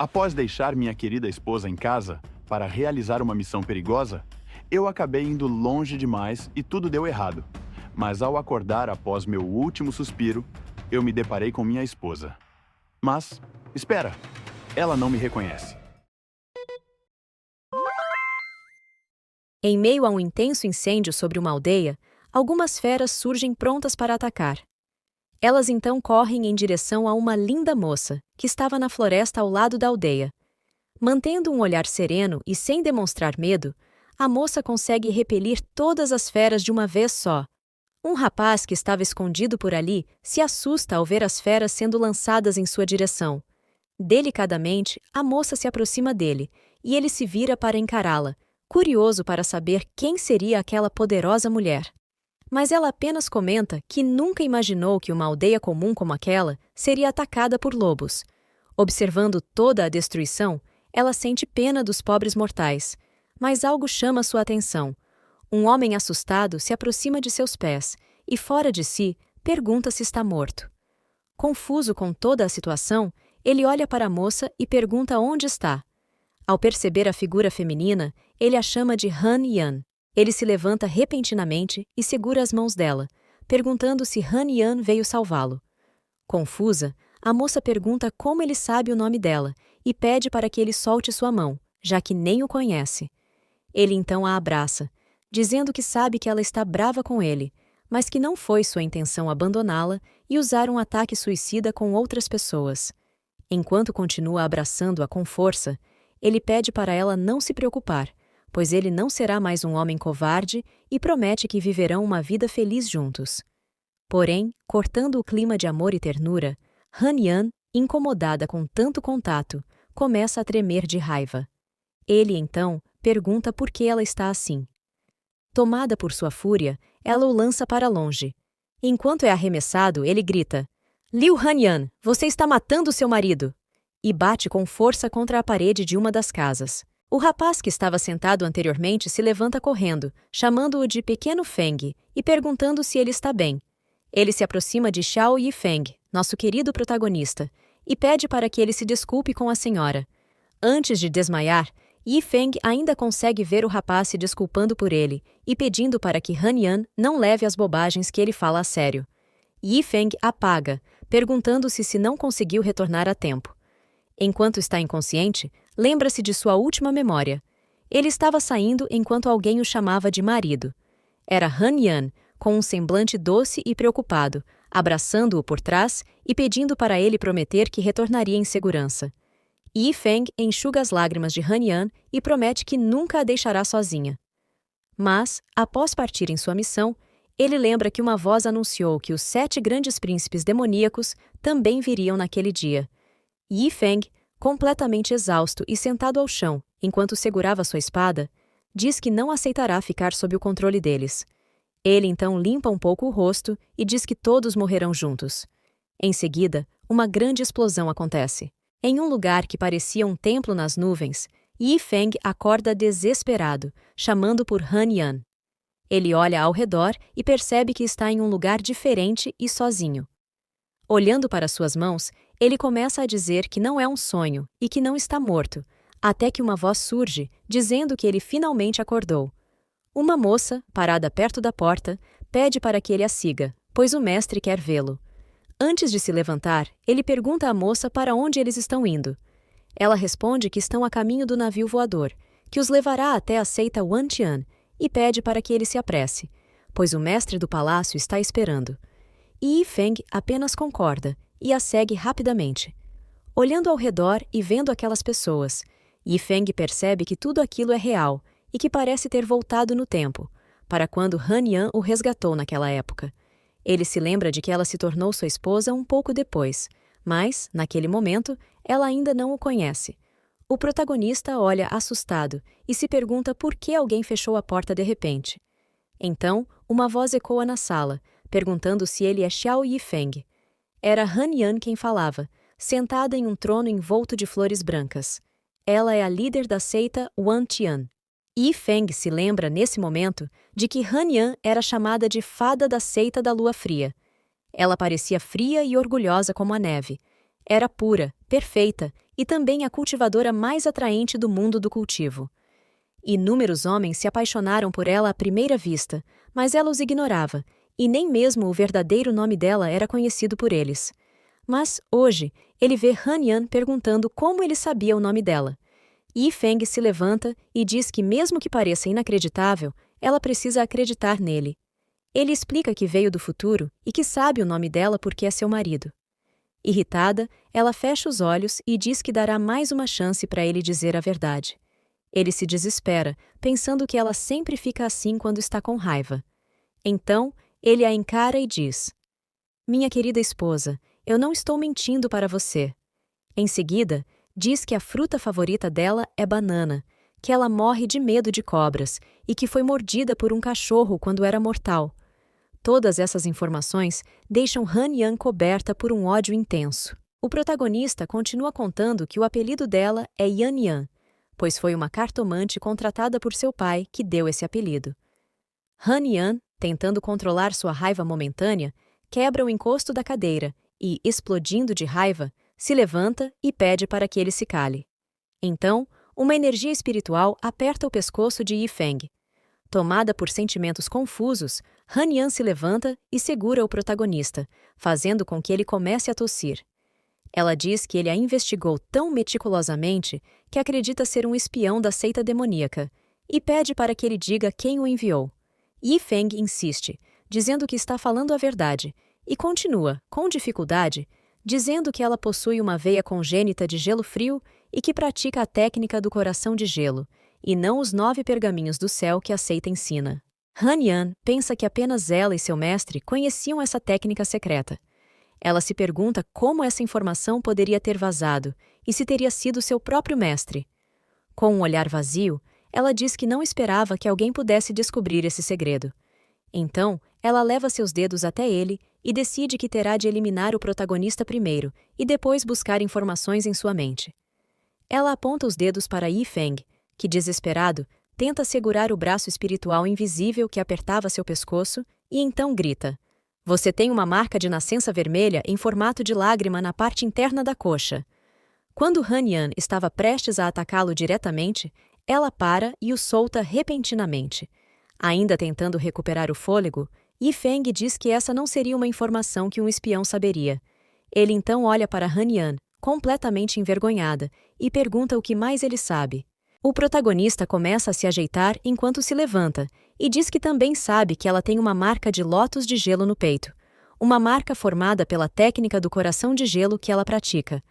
Após deixar minha querida esposa em casa para realizar uma missão perigosa, eu acabei indo longe demais e tudo deu errado. Mas ao acordar após meu último suspiro, eu me deparei com minha esposa. Mas, espera, ela não me reconhece. Em meio a um intenso incêndio sobre uma aldeia, algumas feras surgem prontas para atacar. Elas então correm em direção a uma linda moça, que estava na floresta ao lado da aldeia. Mantendo um olhar sereno e sem demonstrar medo, a moça consegue repelir todas as feras de uma vez só. Um rapaz que estava escondido por ali se assusta ao ver as feras sendo lançadas em sua direção. Delicadamente, a moça se aproxima dele, e ele se vira para encará-la, curioso para saber quem seria aquela poderosa mulher. Mas ela apenas comenta que nunca imaginou que uma aldeia comum como aquela seria atacada por lobos. Observando toda a destruição, ela sente pena dos pobres mortais. Mas algo chama sua atenção. Um homem assustado se aproxima de seus pés e, fora de si, pergunta se está morto. Confuso com toda a situação, ele olha para a moça e pergunta onde está. Ao perceber a figura feminina, ele a chama de Han Yan. Ele se levanta repentinamente e segura as mãos dela, perguntando se Han Yan veio salvá-lo. Confusa, a moça pergunta como ele sabe o nome dela e pede para que ele solte sua mão, já que nem o conhece. Ele então a abraça, dizendo que sabe que ela está brava com ele, mas que não foi sua intenção abandoná-la e usar um ataque suicida com outras pessoas. Enquanto continua abraçando-a com força, ele pede para ela não se preocupar, pois ele não será mais um homem covarde e promete que viverão uma vida feliz juntos. Porém, cortando o clima de amor e ternura, Han Yan, incomodada com tanto contato, começa a tremer de raiva. Ele, então, pergunta por que ela está assim. Tomada por sua fúria, ela o lança para longe. Enquanto é arremessado, ele grita: "Liu Hanyan, você está matando seu marido!" e bate com força contra a parede de uma das casas. O rapaz que estava sentado anteriormente se levanta correndo, chamando-o de Pequeno Feng e perguntando se ele está bem. Ele se aproxima de Xiao Yifeng, nosso querido protagonista, e pede para que ele se desculpe com a senhora. Antes de desmaiar, Yifeng ainda consegue ver o rapaz se desculpando por ele e pedindo para que Han Yan não leve as bobagens que ele fala a sério. Yifeng apaga, perguntando-se se não conseguiu retornar a tempo. Enquanto está inconsciente, lembra-se de sua última memória. Ele estava saindo enquanto alguém o chamava de marido. Era Han Yan, com um semblante doce e preocupado, abraçando-o por trás e pedindo para ele prometer que retornaria em segurança. Yifeng enxuga as lágrimas de Han Yan e promete que nunca a deixará sozinha. Mas, após partir em sua missão, ele lembra que uma voz anunciou que os 7 grandes príncipes demoníacos também viriam naquele dia. Yifeng, completamente exausto e sentado ao chão enquanto segurava sua espada, diz que não aceitará ficar sob o controle deles. Ele então limpa um pouco o rosto e diz que todos morrerão juntos. Em seguida, uma grande explosão acontece. Em um lugar que parecia um templo nas nuvens, Yifeng acorda desesperado, chamando por Han Yan. Ele olha ao redor e percebe que está em um lugar diferente e sozinho. Olhando para suas mãos, ele começa a dizer que não é um sonho e que não está morto, até que uma voz surge, dizendo que ele finalmente acordou. Uma moça, parada perto da porta, pede para que ele a siga, pois o mestre quer vê-lo. Antes de se levantar, ele pergunta à moça para onde eles estão indo. Ela responde que estão a caminho do navio voador, que os levará até a seita Wantian, e pede para que ele se apresse, pois o mestre do palácio está esperando. Yifeng apenas concorda e a segue rapidamente. Olhando ao redor e vendo aquelas pessoas, Yifeng percebe que tudo aquilo é real e que parece ter voltado no tempo, para quando Han Yan o resgatou naquela época. Ele se lembra de que ela se tornou sua esposa um pouco depois, mas, naquele momento, ela ainda não o conhece. O protagonista olha assustado e se pergunta por que alguém fechou a porta de repente. Então, uma voz ecoa na sala, perguntando se ele é Xiao Yifeng. Era Han Yan quem falava, sentada em um trono envolto de flores brancas. Ela é a líder da seita Wantian. Yifeng se lembra, nesse momento, de que Han Yan era chamada de Fada da Seita da Lua Fria. Ela parecia fria e orgulhosa como a neve. Era pura, perfeita e também a cultivadora mais atraente do mundo do cultivo. Inúmeros homens se apaixonaram por ela à primeira vista, mas ela os ignorava, e nem mesmo o verdadeiro nome dela era conhecido por eles. Mas, hoje, ele vê Han Yan perguntando como ele sabia o nome dela. Yi Feng se levanta e diz que, mesmo que pareça inacreditável, ela precisa acreditar nele. Ele explica que veio do futuro e que sabe o nome dela porque é seu marido. Irritada, ela fecha os olhos e diz que dará mais uma chance para ele dizer a verdade. Ele se desespera, pensando que ela sempre fica assim quando está com raiva. Então, ele a encara e diz: "Minha querida esposa, eu não estou mentindo para você." Em seguida, diz que a fruta favorita dela é banana, que ela morre de medo de cobras e que foi mordida por um cachorro quando era mortal. Todas essas informações deixam Han Yan coberta por um ódio intenso. O protagonista continua contando que o apelido dela é Yan Yan, pois foi uma cartomante contratada por seu pai que deu esse apelido. Han Yan, tentando controlar sua raiva momentânea, quebra o encosto da cadeira e, explodindo de raiva, se levanta e pede para que ele se cale. Então, uma energia espiritual aperta o pescoço de Yi Feng. Tomada por sentimentos confusos, Han Yan se levanta e segura o protagonista, fazendo com que ele comece a tossir. Ela diz que ele a investigou tão meticulosamente que acredita ser um espião da seita demoníaca, e pede para que ele diga quem o enviou. Yi Feng insiste, dizendo que está falando a verdade, e continua, com dificuldade, dizendo que ela possui uma veia congênita de gelo frio e que pratica a técnica do coração de gelo, e não os 9 pergaminhos do céu que a seita ensina. Han Yan pensa que apenas ela e seu mestre conheciam essa técnica secreta. Ela se pergunta como essa informação poderia ter vazado e se teria sido seu próprio mestre. Com um olhar vazio, ela diz que não esperava que alguém pudesse descobrir esse segredo. Então, ela leva seus dedos até ele e decide que terá de eliminar o protagonista primeiro e depois buscar informações em sua mente. Ela aponta os dedos para Yi Feng, que, desesperado, tenta segurar o braço espiritual invisível que apertava seu pescoço e então grita: "Você tem uma marca de nascença vermelha em formato de lágrima na parte interna da coxa." Quando Han Yan estava prestes a atacá-lo diretamente, ela para e o solta repentinamente. Ainda tentando recuperar o fôlego, Yi Feng diz que essa não seria uma informação que um espião saberia. Ele então olha para Han Yan, completamente envergonhada, e pergunta o que mais ele sabe. O protagonista começa a se ajeitar enquanto se levanta e diz que também sabe que ela tem uma marca de lótus de gelo no peito, uma marca formada pela técnica do coração de gelo que ela pratica.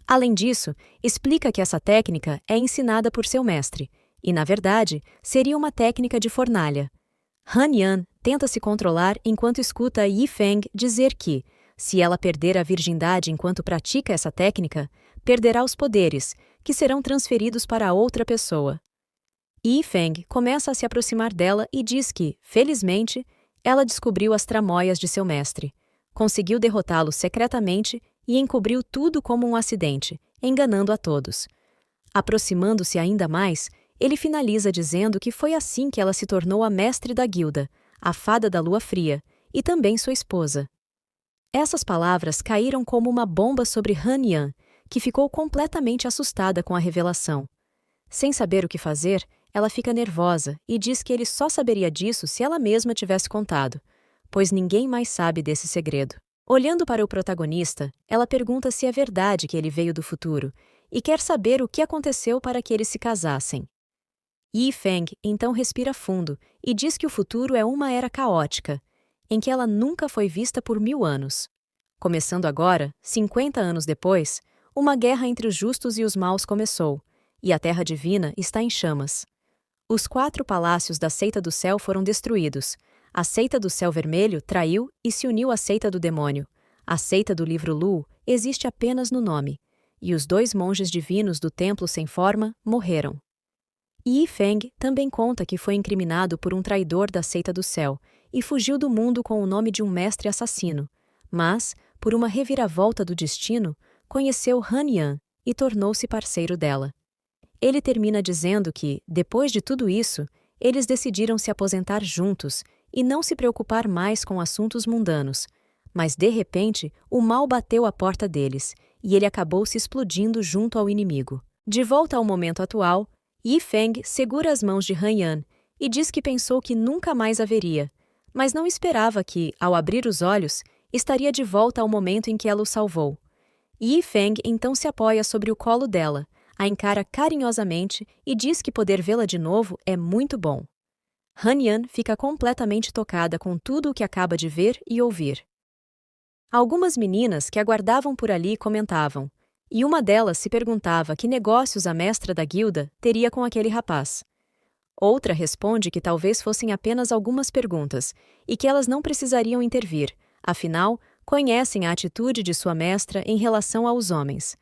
Além disso, explica que essa técnica é ensinada por seu mestre, e, na verdade, seria uma técnica de fornalha. Han Yan tenta se controlar enquanto escuta Yi Feng dizer que, se ela perder a virgindade enquanto pratica essa técnica, perderá os poderes, que serão transferidos para outra pessoa. Yi Feng começa a se aproximar dela e diz que, felizmente, ela descobriu as tramóias de seu mestre, conseguiu derrotá-lo secretamente e encobriu tudo como um acidente, enganando a todos. Aproximando-se ainda mais, ele finaliza dizendo que foi assim que ela se tornou a mestre da guilda, a fada da lua fria, e também sua esposa. Essas palavras caíram como uma bomba sobre Han Yan, que ficou completamente assustada com a revelação. Sem saber o que fazer, ela fica nervosa e diz que ele só saberia disso se ela mesma tivesse contado, pois ninguém mais sabe desse segredo. Olhando para o protagonista, ela pergunta se é verdade que ele veio do futuro e quer saber o que aconteceu para que eles se casassem. Yi Feng então respira fundo e diz que o futuro é uma era caótica, em que ela nunca foi vista por 1000 anos. Começando agora, 50 anos depois, uma guerra entre os justos e os maus começou, e a Terra Divina está em chamas. Os 4 palácios da Seita do Céu foram destruídos. A Seita do Céu Vermelho traiu e se uniu à Seita do Demônio. A Seita do Livro Lu existe apenas no nome, e os 2 monges divinos do Templo Sem Forma morreram. Yi Feng também conta que foi incriminado por um traidor da Seita do Céu e fugiu do mundo com o nome de um mestre assassino, mas, por uma reviravolta do destino, conheceu Han Yan e tornou-se parceiro dela. Ele termina dizendo que, depois de tudo isso, eles decidiram se aposentar juntos e não se preocupar mais com assuntos mundanos. Mas, de repente, o mal bateu à porta deles, e ele acabou se explodindo junto ao inimigo. De volta ao momento atual, Yi Feng segura as mãos de Han Yan e diz que pensou que nunca mais haveria, mas não esperava que, ao abrir os olhos, estaria de volta ao momento em que ela o salvou. Yi Feng então se apoia sobre o colo dela, a encara carinhosamente e diz que poder vê-la de novo é muito bom. Han Yan fica completamente tocada com tudo o que acaba de ver e ouvir. Algumas meninas que aguardavam por ali comentavam, e uma delas se perguntava que negócios a mestra da guilda teria com aquele rapaz. Outra responde que talvez fossem apenas algumas perguntas e que elas não precisariam intervir, afinal, conhecem a atitude de sua mestra em relação aos homens.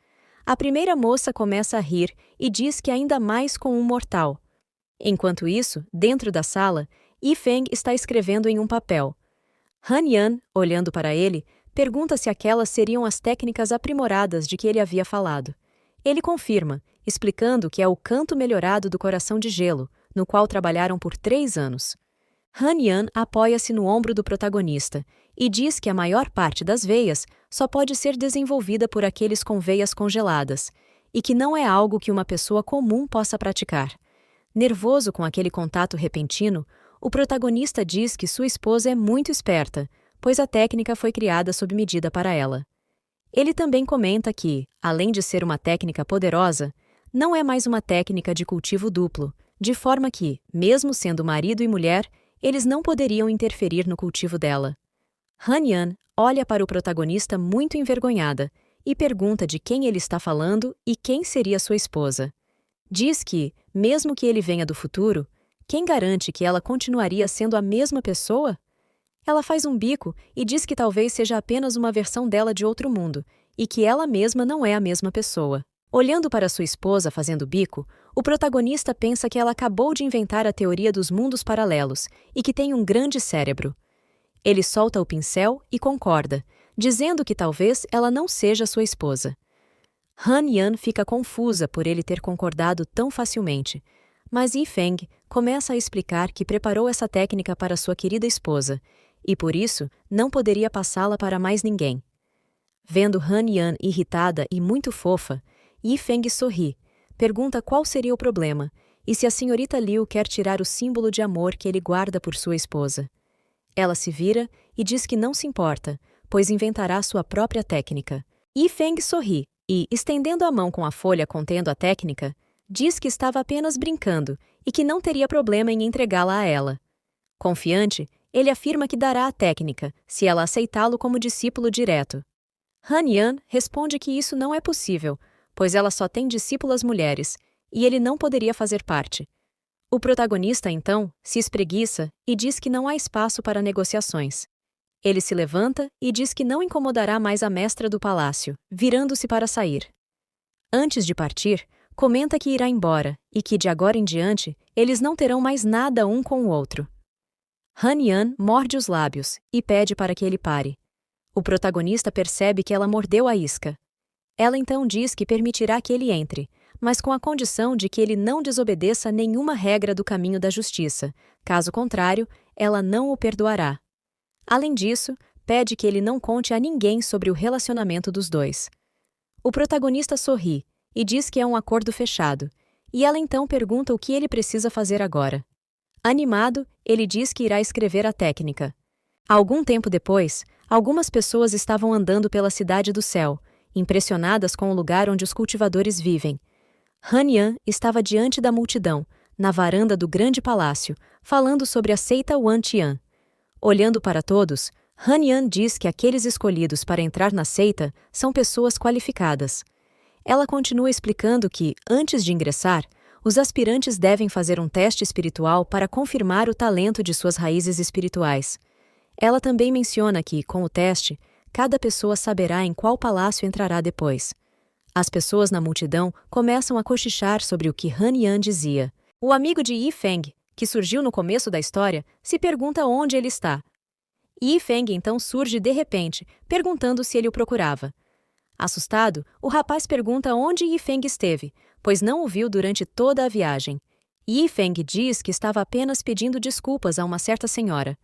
A primeira moça começa a rir e diz que ainda mais com um mortal. Enquanto isso, dentro da sala, Yi Feng está escrevendo em um papel. Han Yan, olhando para ele, pergunta se aquelas seriam as técnicas aprimoradas de que ele havia falado. Ele confirma, explicando que é o canto melhorado do coração de gelo, no qual trabalharam por 3 anos. Han Yan apoia-se no ombro do protagonista e diz que a maior parte das veias só pode ser desenvolvida por aqueles com veias congeladas, e que não é algo que uma pessoa comum possa praticar. Nervoso com aquele contato repentino, o protagonista diz que sua esposa é muito esperta, pois a técnica foi criada sob medida para ela. Ele também comenta que, além de ser uma técnica poderosa, não é mais uma técnica de cultivo duplo, de forma que, mesmo sendo marido e mulher, eles não poderiam interferir no cultivo dela. Han Yan olha para o protagonista muito envergonhada e pergunta de quem ele está falando e quem seria sua esposa. Diz que, mesmo que ele venha do futuro, quem garante que ela continuaria sendo a mesma pessoa? Ela faz um bico e diz que talvez seja apenas uma versão dela de outro mundo e que ela mesma não é a mesma pessoa. Olhando para sua esposa fazendo bico, o protagonista pensa que ela acabou de inventar a teoria dos mundos paralelos e que tem um grande cérebro. Ele solta o pincel e concorda, dizendo que talvez ela não seja sua esposa. Han Yan fica confusa por ele ter concordado tão facilmente, mas Yi Feng começa a explicar que preparou essa técnica para sua querida esposa e, por isso, não poderia passá-la para mais ninguém. Vendo Han Yan irritada e muito fofa, Yi Feng sorri, pergunta qual seria o problema e se a senhorita Liu quer tirar o símbolo de amor que ele guarda por sua esposa. Ela se vira e diz que não se importa, pois inventará sua própria técnica. Yi Feng sorri e, estendendo a mão com a folha contendo a técnica, diz que estava apenas brincando e que não teria problema em entregá-la a ela. Confiante, ele afirma que dará a técnica, se ela aceitá-lo como discípulo direto. Han Yan responde que isso não é possível, pois ela só tem discípulas mulheres, e ele não poderia fazer parte. O protagonista, então, se espreguiça e diz que não há espaço para negociações. Ele se levanta e diz que não incomodará mais a mestra do palácio, virando-se para sair. Antes de partir, comenta que irá embora e que, de agora em diante, eles não terão mais nada um com o outro. Han Yan morde os lábios e pede para que ele pare. O protagonista percebe que ela mordeu a isca. Ela então diz que permitirá que ele entre, mas com a condição de que ele não desobedeça nenhuma regra do caminho da justiça. Caso contrário, ela não o perdoará. Além disso, pede que ele não conte a ninguém sobre o relacionamento dos dois. O protagonista sorri e diz que é um acordo fechado, e ela então pergunta o que ele precisa fazer agora. Animado, ele diz que irá escrever a técnica. Algum tempo depois, algumas pessoas estavam andando pela Cidade do Céu, impressionadas com o lugar onde os cultivadores vivem. Han Yan estava diante da multidão, na varanda do grande palácio, falando sobre a seita Wan Tian. Olhando para todos, Han Yan diz que aqueles escolhidos para entrar na seita são pessoas qualificadas. Ela continua explicando que, antes de ingressar, os aspirantes devem fazer um teste espiritual para confirmar o talento de suas raízes espirituais. Ela também menciona que, com o teste, cada pessoa saberá em qual palácio entrará depois. As pessoas na multidão começam a cochichar sobre o que Han Yan dizia. O amigo de Yi Feng, que surgiu no começo da história, se pergunta onde ele está. Yi Feng então surge de repente, perguntando se ele o procurava. Assustado, o rapaz pergunta onde Yi Feng esteve, pois não o viu durante toda a viagem. Yi Feng diz que estava apenas pedindo desculpas a uma certa senhora.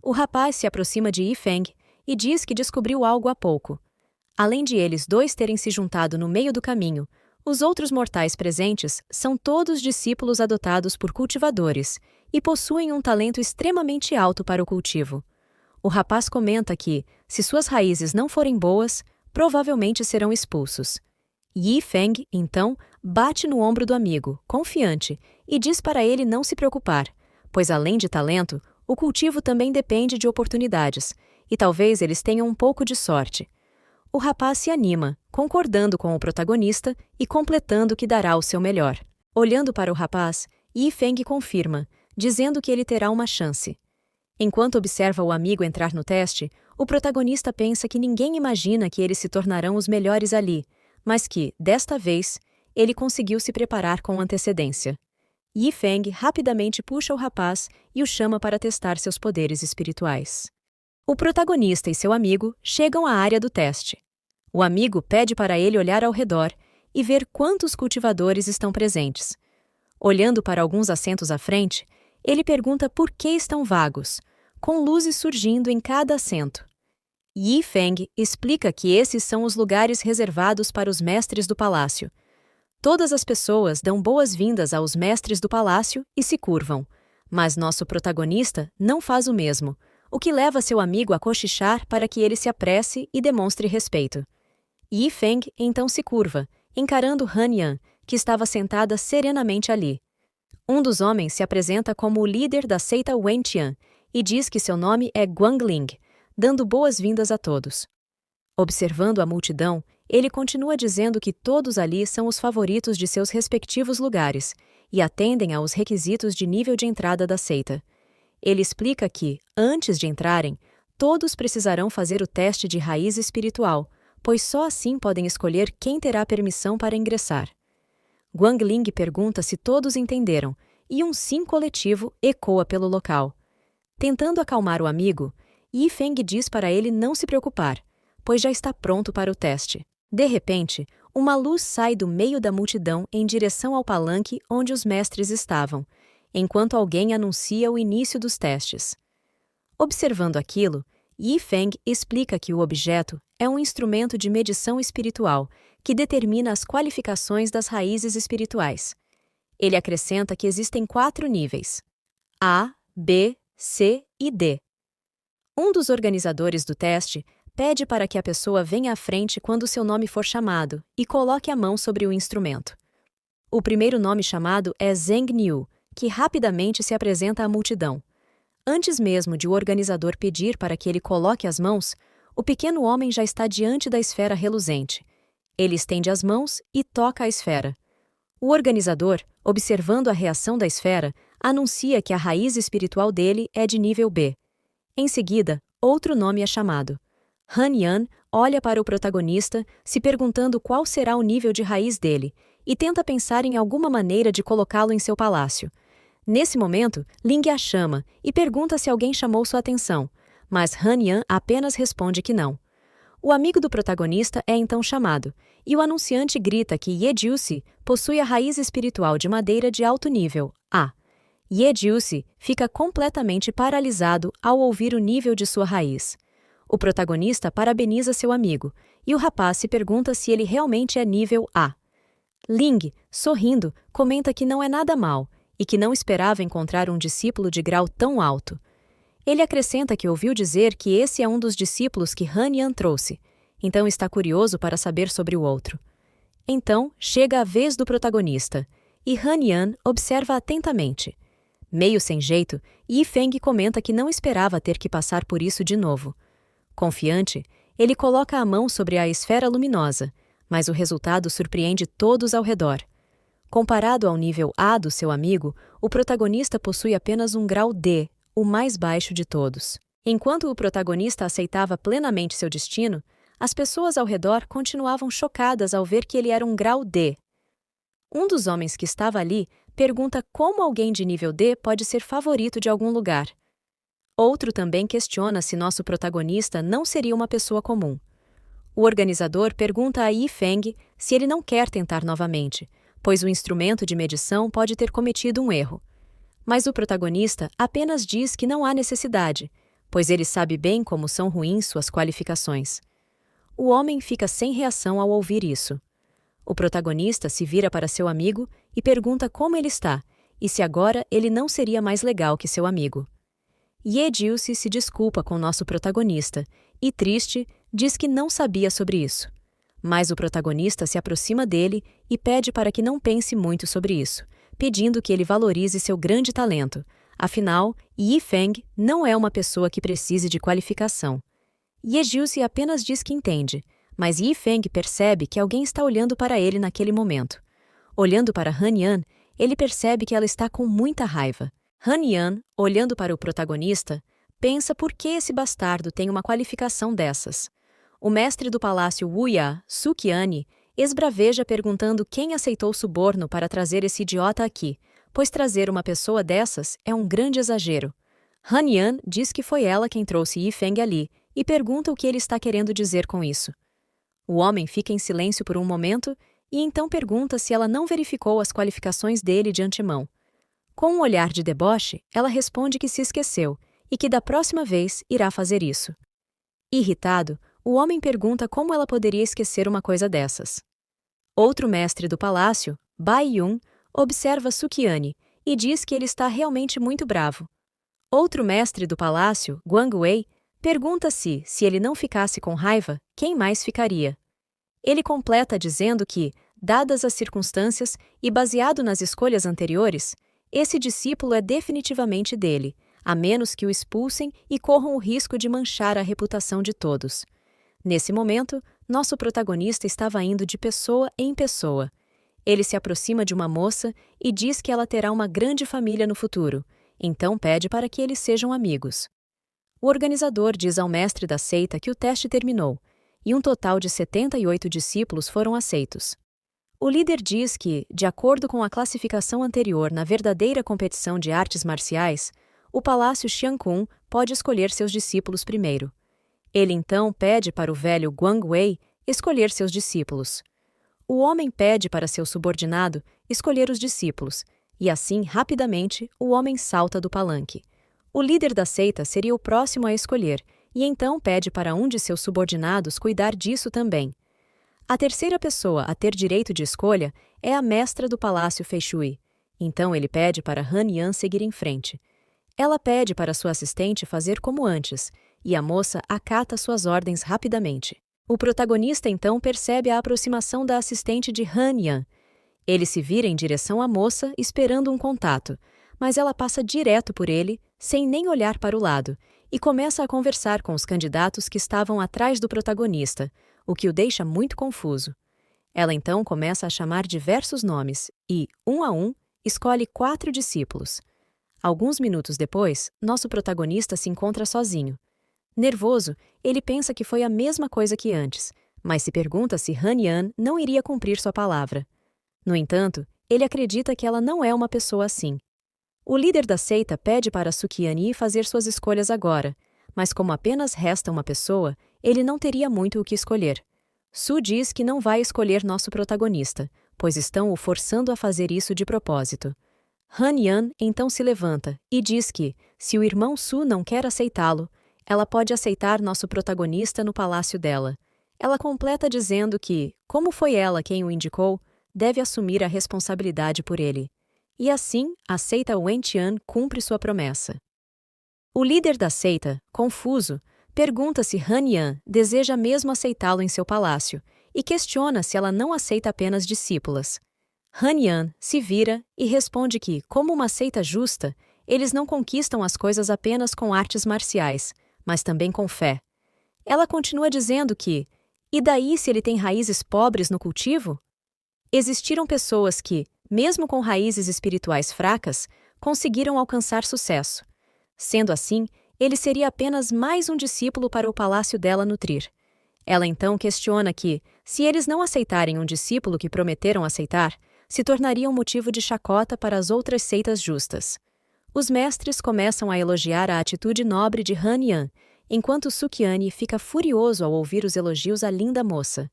O rapaz se aproxima de Yi Feng e diz que descobriu algo há pouco. Além de eles dois terem se juntado no meio do caminho, os outros mortais presentes são todos discípulos adotados por cultivadores e possuem um talento extremamente alto para o cultivo. O rapaz comenta que, se suas raízes não forem boas, provavelmente serão expulsos. Yi Feng, então, bate no ombro do amigo, confiante, e diz para ele não se preocupar, pois além de talento, o cultivo também depende de oportunidades, e talvez eles tenham um pouco de sorte. O rapaz se anima, concordando com o protagonista e completando que dará o seu melhor. Olhando para o rapaz, Yi Feng confirma, dizendo que ele terá uma chance. Enquanto observa o amigo entrar no teste, o protagonista pensa que ninguém imagina que eles se tornarão os melhores ali, mas que, desta vez, ele conseguiu se preparar com antecedência. Yi Feng rapidamente puxa o rapaz e o chama para testar seus poderes espirituais. O protagonista e seu amigo chegam à área do teste. O amigo pede para ele olhar ao redor e ver quantos cultivadores estão presentes. Olhando para alguns assentos à frente, ele pergunta por que estão vagos, com luzes surgindo em cada assento. Yi Feng explica que esses são os lugares reservados para os mestres do palácio. Todas as pessoas dão boas-vindas aos mestres do palácio e se curvam, mas nosso protagonista não faz o mesmo, o que leva seu amigo a cochichar para que ele se apresse e demonstre respeito. Yi Feng então se curva, encarando Han Yan, que estava sentada serenamente ali. Um dos homens se apresenta como o líder da seita Wenqian e diz que seu nome é Guangling, dando boas-vindas a todos. Observando a multidão, ele continua dizendo que todos ali são os favoritos de seus respectivos lugares e atendem aos requisitos de nível de entrada da seita. Ele explica que, antes de entrarem, todos precisarão fazer o teste de raiz espiritual, pois só assim podem escolher quem terá permissão para ingressar. Guangling pergunta se todos entenderam, e um sim coletivo ecoa pelo local. Tentando acalmar o amigo, Yi Feng diz para ele não se preocupar, pois já está pronto para o teste. De repente, uma luz sai do meio da multidão em direção ao palanque onde os mestres estavam, enquanto alguém anuncia o início dos testes. Observando aquilo, Yi Feng explica que o objeto é um instrumento de medição espiritual que determina as qualificações das raízes espirituais. Ele acrescenta que existem 4 níveis: A, B, C e D. Um dos organizadores do teste pede para que a pessoa venha à frente quando seu nome for chamado e coloque a mão sobre o instrumento. O primeiro nome chamado é Zheng Niu, que rapidamente se apresenta à multidão. Antes mesmo de o organizador pedir para que ele coloque as mãos, o pequeno homem já está diante da esfera reluzente. Ele estende as mãos e toca a esfera. O organizador, observando a reação da esfera, anuncia que a raiz espiritual dele é de nível B. Em seguida, outro nome é chamado. Han Yan olha para o protagonista, se perguntando qual será o nível de raiz dele, e tenta pensar em alguma maneira de colocá-lo em seu palácio. Nesse momento, Ling a chama e pergunta se alguém chamou sua atenção, mas Han Yan apenas responde que não. O amigo do protagonista é então chamado, e o anunciante grita que Ye Jiusi possui a raiz espiritual de madeira de alto nível, A. Ye Jiusi fica completamente paralisado ao ouvir o nível de sua raiz. O protagonista parabeniza seu amigo, e o rapaz se pergunta se ele realmente é nível A. Ling, sorrindo, comenta que não é nada mal, e que não esperava encontrar um discípulo de grau tão alto. Ele acrescenta que ouviu dizer que esse é um dos discípulos que Han Yan trouxe, então está curioso para saber sobre o outro. Então, chega a vez do protagonista, e Han Yan observa atentamente. Meio sem jeito, Yi Feng comenta que não esperava ter que passar por isso de novo. Confiante, ele coloca a mão sobre a esfera luminosa, mas o resultado surpreende todos ao redor. Comparado ao nível A do seu amigo, o protagonista possui apenas um grau D, o mais baixo de todos. Enquanto o protagonista aceitava plenamente seu destino, as pessoas ao redor continuavam chocadas ao ver que ele era um grau D. Um dos homens que estava ali pergunta como alguém de nível D pode ser favorito de algum lugar. Outro também questiona se nosso protagonista não seria uma pessoa comum. O organizador pergunta a Yi Feng se ele não quer tentar novamente, pois o instrumento de medição pode ter cometido um erro. Mas o protagonista apenas diz que não há necessidade, pois ele sabe bem como são ruins suas qualificações. O homem fica sem reação ao ouvir isso. O protagonista se vira para seu amigo e pergunta como ele está e se agora ele não seria mais legal que seu amigo. Ye-Jiu-se se desculpa com nosso protagonista e, triste, diz que não sabia sobre isso. Mas o protagonista se aproxima dele e pede para que não pense muito sobre isso, pedindo que ele valorize seu grande talento. Afinal, Yi-Feng não é uma pessoa que precise de qualificação. Ye-Jiu-se apenas diz que entende, mas Yi-Feng percebe que alguém está olhando para ele naquele momento. Olhando para Han Yan, ele percebe que ela está com muita raiva. Han Yan, olhando para o protagonista, pensa por que esse bastardo tem uma qualificação dessas. O mestre do palácio Wuya, Suqiani, esbraveja perguntando quem aceitou suborno para trazer esse idiota aqui, pois trazer uma pessoa dessas é um grande exagero. Han Yan diz que foi ela quem trouxe Yi-Feng ali e pergunta o que ele está querendo dizer com isso. O homem fica em silêncio por um momento e então pergunta se ela não verificou as qualificações dele de antemão. Com um olhar de deboche, ela responde que se esqueceu e que da próxima vez irá fazer isso. Irritado, o homem pergunta como ela poderia esquecer uma coisa dessas. Outro mestre do palácio, Bai Yun, observa Suqiani e diz que ele está realmente muito bravo. Outro mestre do palácio, Guang Wei, pergunta se ele não ficasse com raiva, quem mais ficaria. Ele completa dizendo que, dadas as circunstâncias e baseado nas escolhas anteriores, esse discípulo é definitivamente dele, a menos que o expulsem e corram o risco de manchar a reputação de todos. Nesse momento, nosso protagonista estava indo de pessoa em pessoa. Ele se aproxima de uma moça e diz que ela terá uma grande família no futuro, então pede para que eles sejam amigos. O organizador diz ao mestre da seita que o teste terminou, e um total de 78 discípulos foram aceitos. O líder diz que, de acordo com a classificação anterior na verdadeira competição de artes marciais, o Palácio Xiankun pode escolher seus discípulos primeiro. Ele então pede para o velho Guang Wei escolher seus discípulos. O homem pede para seu subordinado escolher os discípulos, e assim, rapidamente, o homem salta do palanque. O líder da seita seria o próximo a escolher, e então pede para um de seus subordinados cuidar disso também. A terceira pessoa a ter direito de escolha é a mestra do Palácio Feishui. Então ele pede para Han Yan seguir em frente. Ela pede para sua assistente fazer como antes, e a moça acata suas ordens rapidamente. O protagonista então percebe a aproximação da assistente de Han Yan. Ele se vira em direção à moça, esperando um contato, mas ela passa direto por ele, sem nem olhar para o lado, e começa a conversar com os candidatos que estavam atrás do protagonista, o que o deixa muito confuso. Ela então começa a chamar diversos nomes e, um a um, escolhe 4 discípulos. Alguns minutos depois, nosso protagonista se encontra sozinho. Nervoso, ele pensa que foi a mesma coisa que antes, mas se pergunta se Han Yan não iria cumprir sua palavra. No entanto, ele acredita que ela não é uma pessoa assim. O líder da seita pede para Suqiani fazer suas escolhas agora, mas como apenas resta uma pessoa, ele não teria muito o que escolher. Su diz que não vai escolher nosso protagonista, pois estão o forçando a fazer isso de propósito. Han Yan então se levanta e diz que, se o irmão Su não quer aceitá-lo, ela pode aceitar nosso protagonista no palácio dela. Ela completa dizendo que, como foi ela quem o indicou, deve assumir a responsabilidade por ele. E assim, a seita Wentian cumpre sua promessa. O líder da seita, confuso, pergunta se Han Yan deseja mesmo aceitá-lo em seu palácio e questiona se ela não aceita apenas discípulas. Han Yan se vira e responde que, como uma seita justa, eles não conquistam as coisas apenas com artes marciais, mas também com fé. Ela continua dizendo que, e daí se ele tem raízes pobres no cultivo? Existiram pessoas que, mesmo com raízes espirituais fracas, conseguiram alcançar sucesso. Sendo assim, ele seria apenas mais um discípulo para o palácio dela nutrir. Ela então questiona que, se eles não aceitarem um discípulo que prometeram aceitar, se tornaria um motivo de chacota para as outras seitas justas. Os mestres começam a elogiar a atitude nobre de Han Yan, enquanto Suqiani fica furioso ao ouvir os elogios à linda moça.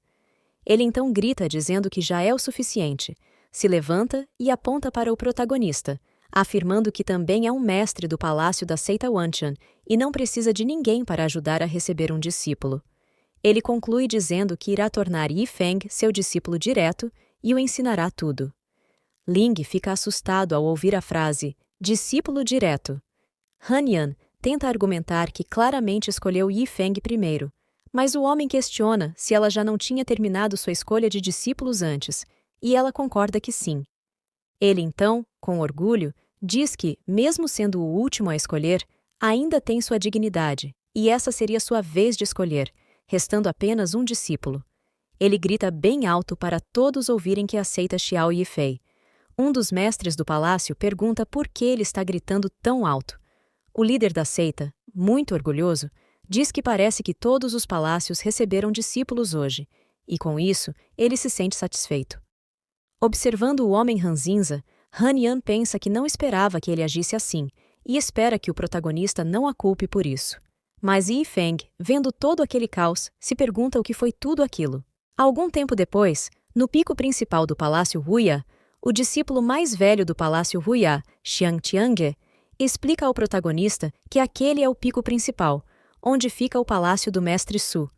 Ele então grita dizendo que já é o suficiente, se levanta e aponta para o protagonista, afirmando que também é um mestre do palácio da seita Wentian e não precisa de ninguém para ajudar a receber um discípulo. Ele conclui dizendo que irá tornar Yifeng seu discípulo direto e o ensinará tudo. Ling fica assustado ao ouvir a frase discípulo direto. Han Yan tenta argumentar que claramente escolheu Yifeng primeiro, mas o homem questiona se ela já não tinha terminado sua escolha de discípulos antes, e ela concorda que sim. Ele então, com orgulho, diz que, mesmo sendo o último a escolher, ainda tem sua dignidade, e essa seria sua vez de escolher, restando apenas um discípulo. Ele grita bem alto para todos ouvirem que aceita Xiao Yifei. Um dos mestres do palácio pergunta por que ele está gritando tão alto. O líder da seita, muito orgulhoso, diz que parece que todos os palácios receberam discípulos hoje, e com isso ele se sente satisfeito. Observando o homem ranzinza, Han Yan pensa que não esperava que ele agisse assim, e espera que o protagonista não a culpe por isso. Mas Yifeng, vendo todo aquele caos, se pergunta o que foi tudo aquilo. Algum tempo depois, no pico principal do Palácio Huya, o discípulo mais velho do Palácio Huya, Xiang Tiange, explica ao protagonista que aquele é o pico principal, onde fica o palácio do Mestre Su.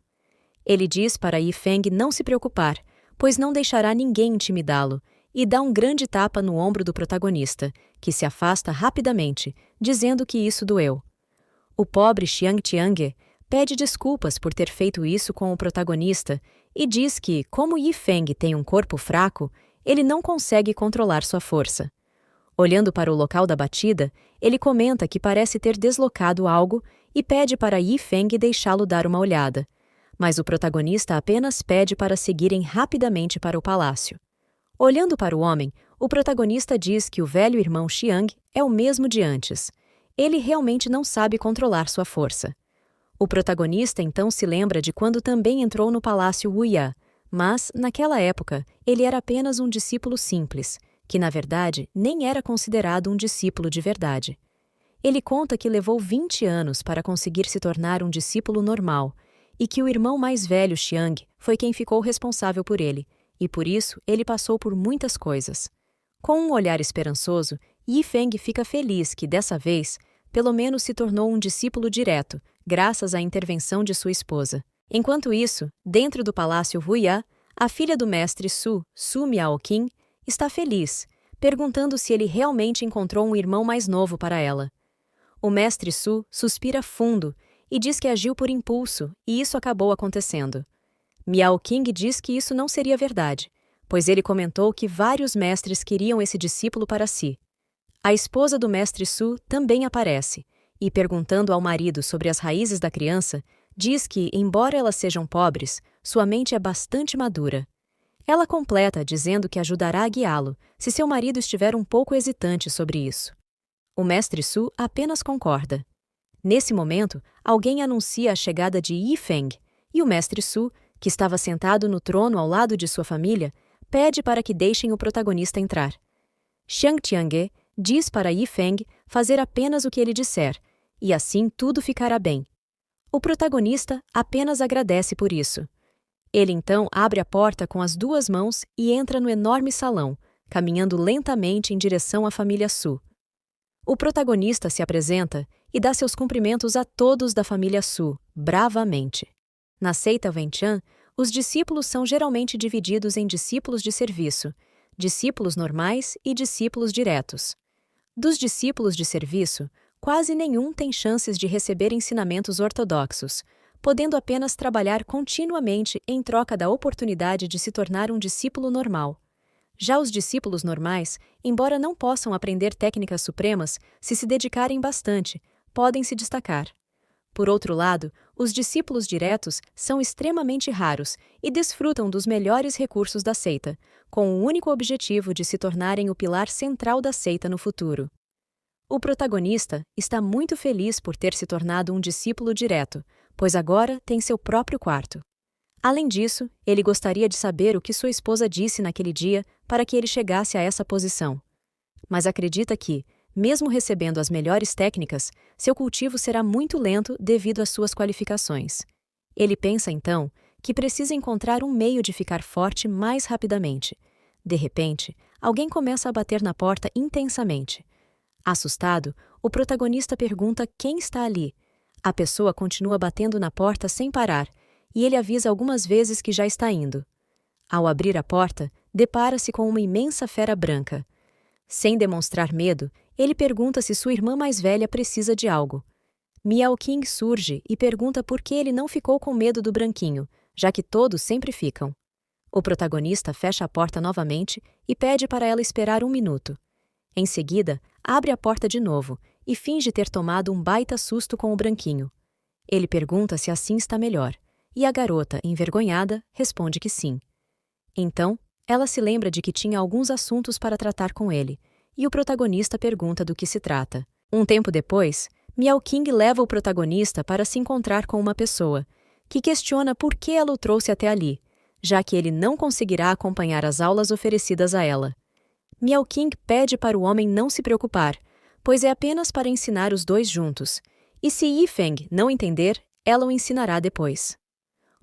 Ele diz para Yifeng não se preocupar, pois não deixará ninguém intimidá-lo, e dá um grande tapa no ombro do protagonista, que se afasta rapidamente, dizendo que isso doeu. O pobre Xiang Tiange pede desculpas por ter feito isso com o protagonista e diz que, como Yifeng tem um corpo fraco, ele não consegue controlar sua força. Olhando para o local da batida, ele comenta que parece ter deslocado algo e pede para Yifeng deixá-lo dar uma olhada. Mas o protagonista apenas pede para seguirem rapidamente para o palácio. Olhando para o homem, o protagonista diz que o velho irmão Xiang é o mesmo de antes. Ele realmente não sabe controlar sua força. O protagonista então se lembra de quando também entrou no palácio Huya, mas, naquela época, ele era apenas um discípulo simples, que na verdade nem era considerado um discípulo de verdade. Ele conta que levou 20 anos para conseguir se tornar um discípulo normal, e que o irmão mais velho, Xiang, foi quem ficou responsável por ele, e por isso ele passou por muitas coisas. Com um olhar esperançoso, Yifeng fica feliz que, dessa vez, pelo menos se tornou um discípulo direto, graças à intervenção de sua esposa. Enquanto isso, dentro do palácio Huya, a filha do mestre Su, Su Miaoqing, está feliz, perguntando se ele realmente encontrou um irmão mais novo para ela. O mestre Su suspira fundo e diz que agiu por impulso, e isso acabou acontecendo. Miaoqing diz que isso não seria verdade, pois ele comentou que vários mestres queriam esse discípulo para si. A esposa do mestre Su também aparece, e perguntando ao marido sobre as raízes da criança, diz que, embora elas sejam pobres, sua mente é bastante madura. Ela completa dizendo que ajudará a guiá-lo, se seu marido estiver um pouco hesitante sobre isso. O mestre Su apenas concorda. Nesse momento, alguém anuncia a chegada de Yifeng, e o mestre Su, que estava sentado no trono ao lado de sua família, pede para que deixem o protagonista entrar. Xiang Tiange diz para Yifeng fazer apenas o que ele disser, e assim tudo ficará bem. O protagonista apenas agradece por isso. Ele então abre a porta com as duas mãos e entra no enorme salão, caminhando lentamente em direção à família Su. O protagonista se apresenta e dá seus cumprimentos a todos da família Su, bravamente. Na seita Wenchan, os discípulos são geralmente divididos em discípulos de serviço, discípulos normais e discípulos diretos. Dos discípulos de serviço, quase nenhum tem chances de receber ensinamentos ortodoxos, podendo apenas trabalhar continuamente em troca da oportunidade de se tornar um discípulo normal. Já os discípulos normais, embora não possam aprender técnicas supremas, se dedicarem bastante, podem se destacar. Por outro lado, os discípulos diretos são extremamente raros e desfrutam dos melhores recursos da seita, com o único objetivo de se tornarem o pilar central da seita no futuro. O protagonista está muito feliz por ter se tornado um discípulo direto, pois agora tem seu próprio quarto. Além disso, ele gostaria de saber o que sua esposa disse naquele dia para que ele chegasse a essa posição. Mas acredita que, mesmo recebendo as melhores técnicas, seu cultivo será muito lento devido às suas qualificações. Ele pensa, então, que precisa encontrar um meio de ficar forte mais rapidamente. De repente, alguém começa a bater na porta intensamente. Assustado, o protagonista pergunta quem está ali. A pessoa continua batendo na porta sem parar, e ele avisa algumas vezes que já está indo. Ao abrir a porta, depara-se com uma imensa fera branca. Sem demonstrar medo, ele pergunta se sua irmã mais velha precisa de algo. Miao Qing surge e pergunta por que ele não ficou com medo do branquinho, já que todos sempre ficam. O protagonista fecha a porta novamente e pede para ela esperar 1 minuto. Em seguida, abre a porta de novo e finge ter tomado um baita susto com o branquinho. Ele pergunta se assim está melhor, e a garota, envergonhada, responde que sim. Então, ela se lembra de que tinha alguns assuntos para tratar com ele, e o protagonista pergunta do que se trata. Um tempo depois, Miao Qing leva o protagonista para se encontrar com uma pessoa, que questiona por que ela o trouxe até ali, já que ele não conseguirá acompanhar as aulas oferecidas a ela. Miao Qing pede para o homem não se preocupar, pois é apenas para ensinar os dois juntos, e se Yifeng não entender, ela o ensinará depois.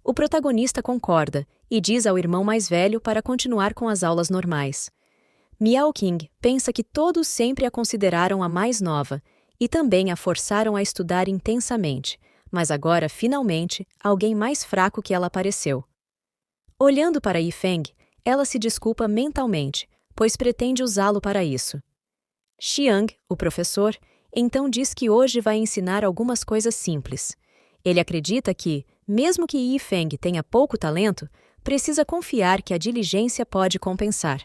O protagonista concorda e diz ao irmão mais velho para continuar com as aulas normais. Miao Qing pensa que todos sempre a consideraram a mais nova e também a forçaram a estudar intensamente, mas agora, finalmente, alguém mais fraco que ela apareceu. Olhando para Yifeng, ela se desculpa mentalmente, pois pretende usá-lo para isso. Xiang, o professor, então diz que hoje vai ensinar algumas coisas simples. Ele acredita que, mesmo que Yifeng tenha pouco talento, precisa confiar que a diligência pode compensar.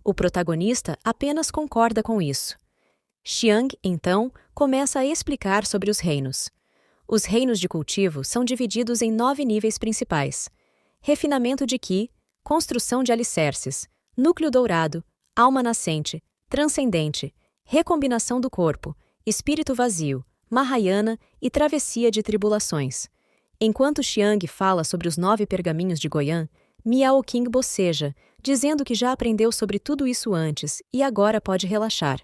O protagonista apenas concorda com isso. Xiang, então, começa a explicar sobre os reinos. Os reinos de cultivo são divididos em 9 níveis principais: refinamento de Qi, construção de alicerces, núcleo dourado, alma nascente, transcendente, recombinação do corpo, espírito vazio, Mahayana e travessia de tribulações. Enquanto Xiang fala sobre os 9 pergaminhos de Goyan, Miao Qing boceja, dizendo que já aprendeu sobre tudo isso antes e agora pode relaxar.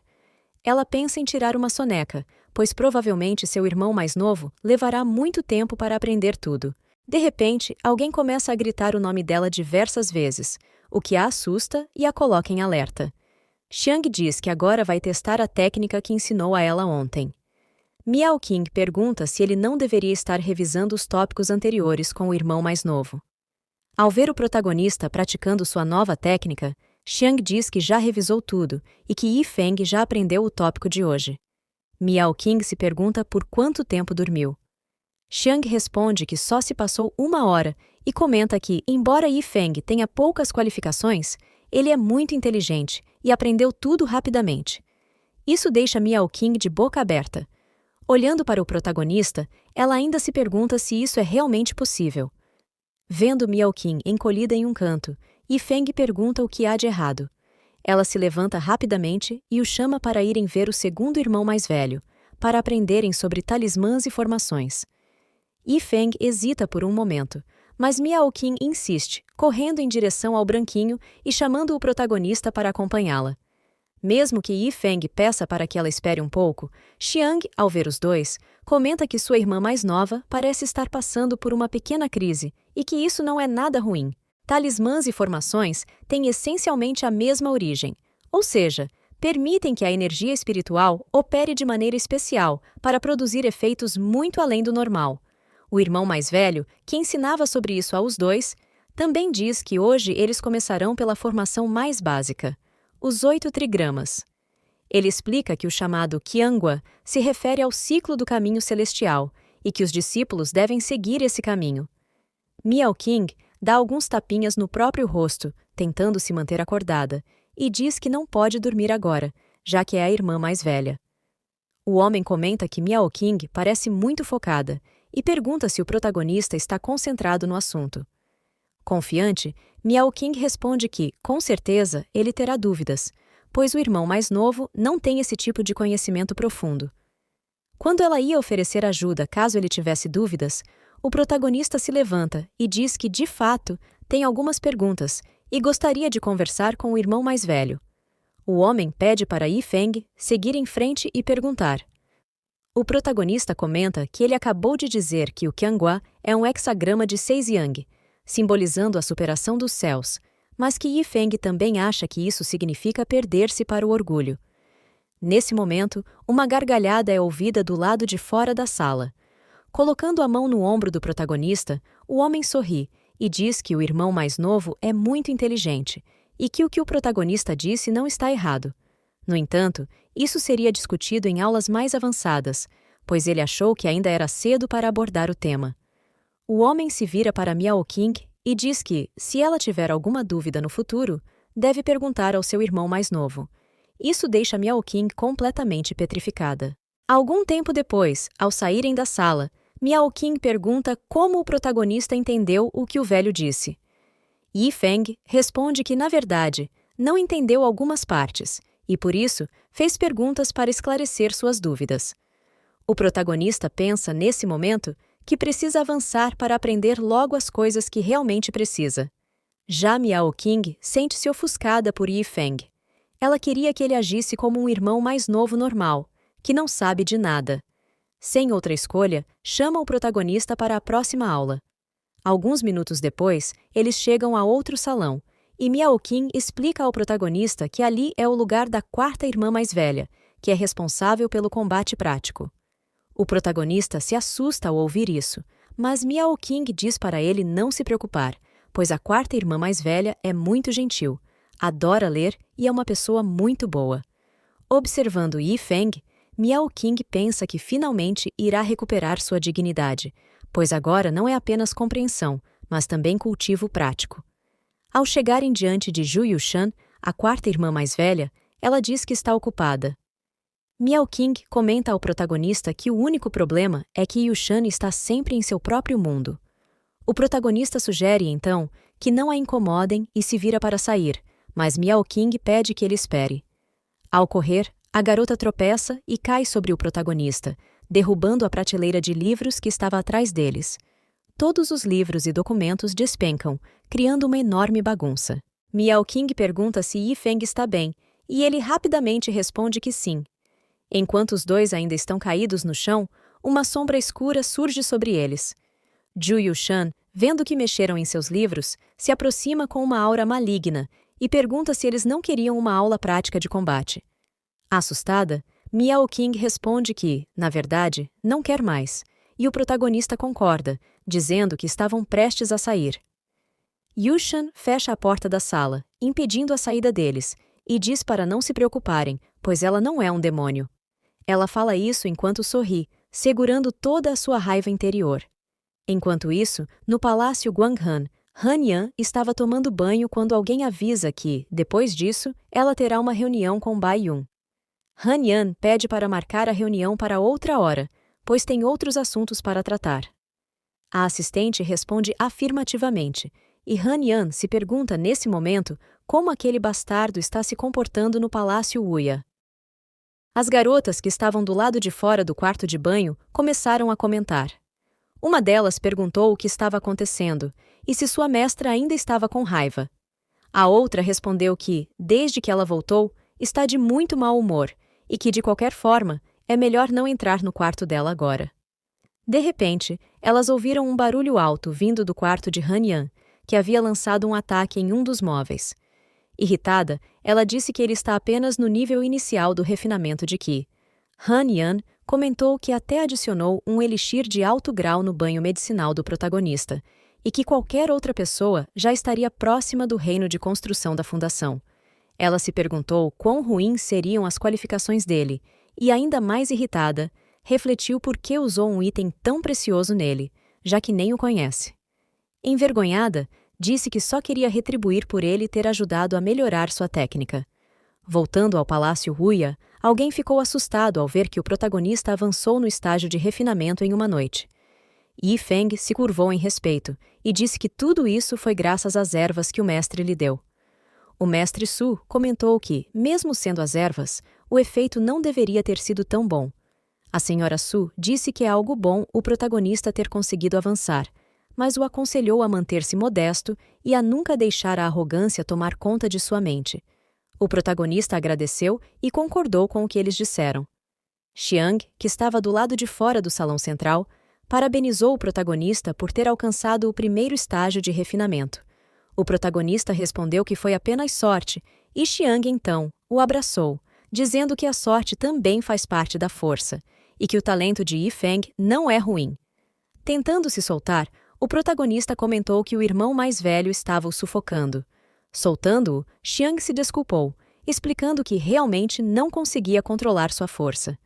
Ela pensa em tirar uma soneca, pois provavelmente seu irmão mais novo levará muito tempo para aprender tudo. De repente, alguém começa a gritar o nome dela diversas vezes, o que a assusta e a coloca em alerta. Xiang diz que agora vai testar a técnica que ensinou a ela ontem. Miao Qing pergunta se ele não deveria estar revisando os tópicos anteriores com o irmão mais novo. Ao ver o protagonista praticando sua nova técnica, Xiang diz que já revisou tudo e que Yifeng já aprendeu o tópico de hoje. Miao Qing se pergunta por quanto tempo dormiu. Xiang responde que só se passou 1 hora e comenta que, embora Yifeng tenha poucas qualificações, ele é muito inteligente e aprendeu tudo rapidamente. Isso deixa Miao Qing de boca aberta. Olhando para o protagonista, ela ainda se pergunta se isso é realmente possível. Vendo Miao Qing encolhida em um canto, Yifeng pergunta o que há de errado. Ela se levanta rapidamente e o chama para irem ver o segundo irmão mais velho, para aprenderem sobre talismãs e formações. Yifeng hesita por um momento, mas Miao Qing insiste, correndo em direção ao branquinho e chamando o protagonista para acompanhá-la. Mesmo que Yifeng peça para que ela espere um pouco, Xiang, ao ver os dois, comenta que sua irmã mais nova parece estar passando por uma pequena crise e que isso não é nada ruim. Talismãs e formações têm essencialmente a mesma origem, ou seja, permitem que a energia espiritual opere de maneira especial para produzir efeitos muito além do normal. O irmão mais velho, que ensinava sobre isso aos dois, também diz que hoje eles começarão pela formação mais básica, os 8 trigramas. Ele explica que o chamado Qiangua se refere ao ciclo do caminho celestial e que os discípulos devem seguir esse caminho. Miao Qing dá alguns tapinhas no próprio rosto, tentando se manter acordada, e diz que não pode dormir agora, já que é a irmã mais velha. O homem comenta que Miao Qing parece muito focada e pergunta se o protagonista está concentrado no assunto. Confiante, Miao Qing responde que, com certeza, ele terá dúvidas, pois o irmão mais novo não tem esse tipo de conhecimento profundo. Quando ela ia oferecer ajuda caso ele tivesse dúvidas, o protagonista se levanta e diz que, de fato, tem algumas perguntas e gostaria de conversar com o irmão mais velho. O homem pede para Yifeng seguir em frente e perguntar. O protagonista comenta que ele acabou de dizer que o Qiangua é um hexagrama de 6 yang, simbolizando a superação dos céus, mas que Yifeng também acha que isso significa perder-se para o orgulho. Nesse momento, uma gargalhada é ouvida do lado de fora da sala. Colocando a mão no ombro do protagonista, o homem sorri e diz que o irmão mais novo é muito inteligente e que o protagonista disse não está errado. No entanto, isso seria discutido em aulas mais avançadas, pois ele achou que ainda era cedo para abordar o tema. O homem se vira para Miao Qing e diz que, se ela tiver alguma dúvida no futuro, deve perguntar ao seu irmão mais novo. Isso deixa Miao Qing completamente petrificada. Algum tempo depois, ao saírem da sala, Miao Qing pergunta como o protagonista entendeu o que o velho disse. Yi Feng responde que, na verdade, não entendeu algumas partes e, por isso, fez perguntas para esclarecer suas dúvidas. O protagonista pensa, nesse momento, que precisa avançar para aprender logo as coisas que realmente precisa. Já Miao Qing sente-se ofuscada por Yi Feng. Ela queria que ele agisse como um irmão mais novo normal, que não sabe de nada. Sem outra escolha, chama o protagonista para a próxima aula. Alguns minutos depois, eles chegam a outro salão, e Miao Qing explica ao protagonista que ali é o lugar da quarta irmã mais velha, que é responsável pelo combate prático. O protagonista se assusta ao ouvir isso, mas Miao Qing diz para ele não se preocupar, pois a quarta irmã mais velha é muito gentil, adora ler e é uma pessoa muito boa. Observando Yi Feng, Miao Qing pensa que finalmente irá recuperar sua dignidade, pois agora não é apenas compreensão, mas também cultivo prático. Ao chegarem diante de Zhu Yushan, a quarta irmã mais velha, ela diz que está ocupada. Miao Qing comenta ao protagonista que o único problema é que Yushan está sempre em seu próprio mundo. O protagonista sugere, então, que não a incomodem e se vira para sair, mas Miao Qing pede que ele espere. Ao correr, a garota tropeça e cai sobre o protagonista, derrubando a prateleira de livros que estava atrás deles. Todos os livros e documentos despencam, criando uma enorme bagunça. Miao Qing pergunta se Yi Feng está bem, e ele rapidamente responde que sim. Enquanto os dois ainda estão caídos no chão, uma sombra escura surge sobre eles. Zhu Yushan, vendo que mexeram em seus livros, se aproxima com uma aura maligna e pergunta se eles não queriam uma aula prática de combate. Assustada, Miao Qing responde que, na verdade, não quer mais, e o protagonista concorda, dizendo que estavam prestes a sair. Yushan fecha a porta da sala, impedindo a saída deles, e diz para não se preocuparem, pois ela não é um demônio. Ela fala isso enquanto sorri, segurando toda a sua raiva interior. Enquanto isso, no palácio Guanghan, Han Yan estava tomando banho quando alguém avisa que, depois disso, ela terá uma reunião com Bai Yun. Han Yan pede para marcar a reunião para outra hora, pois tem outros assuntos para tratar. A assistente responde afirmativamente, e Han Yan se pergunta nesse momento como aquele bastardo está se comportando no palácio Wuya. As garotas que estavam do lado de fora do quarto de banho começaram a comentar. Uma delas perguntou o que estava acontecendo e se sua mestra ainda estava com raiva. A outra respondeu que, desde que ela voltou, está de muito mau humor e que, de qualquer forma, é melhor não entrar no quarto dela agora. De repente, elas ouviram um barulho alto vindo do quarto de Han Yan, que havia lançado um ataque em um dos móveis. Irritada, ela disse que ele está apenas no nível inicial do refinamento de Qi. Han Yan comentou que até adicionou um elixir de alto grau no banho medicinal do protagonista, e que qualquer outra pessoa já estaria próxima do reino de construção da fundação. Ela se perguntou quão ruins seriam as qualificações dele, e ainda mais irritada, refletiu por que usou um item tão precioso nele, já que nem o conhece. Envergonhada, disse que só queria retribuir por ele ter ajudado a melhorar sua técnica. Voltando ao palácio Wuya, alguém ficou assustado ao ver que o protagonista avançou no estágio de refinamento em uma noite. Yi Feng se curvou em respeito e disse que tudo isso foi graças às ervas que o mestre lhe deu. O mestre Su comentou que, mesmo sendo as ervas, o efeito não deveria ter sido tão bom. A senhora Su disse que é algo bom o protagonista ter conseguido avançar, mas o aconselhou a manter-se modesto e a nunca deixar a arrogância tomar conta de sua mente. O protagonista agradeceu e concordou com o que eles disseram. Xiang, que estava do lado de fora do salão central, parabenizou o protagonista por ter alcançado o primeiro estágio de refinamento. O protagonista respondeu que foi apenas sorte, e Xiang, então, o abraçou, dizendo que a sorte também faz parte da força, e que o talento de Yi Feng não é ruim. Tentando se soltar, o protagonista comentou que o irmão mais velho estava o sufocando. Soltando-o, Xiang se desculpou, explicando que realmente não conseguia controlar sua força.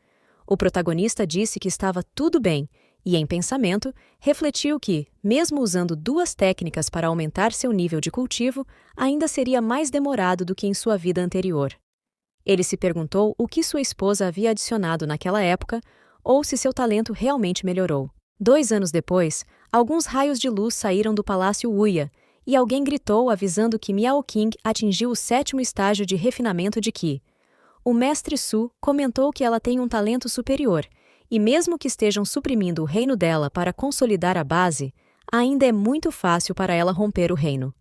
O protagonista disse que estava tudo bem e, em pensamento, refletiu que, mesmo usando 2 técnicas para aumentar seu nível de cultivo, ainda seria mais demorado do que em sua vida anterior. Ele se perguntou o que sua esposa havia adicionado naquela época ou se seu talento realmente melhorou. 2 anos depois, alguns raios de luz saíram do Palácio Wuya e alguém gritou avisando que Miao Qing atingiu o 7º estágio de refinamento de Qi. O mestre Su comentou que ela tem um talento superior e mesmo que estejam suprimindo o reino dela para consolidar a base, ainda é muito fácil para ela romper o reino.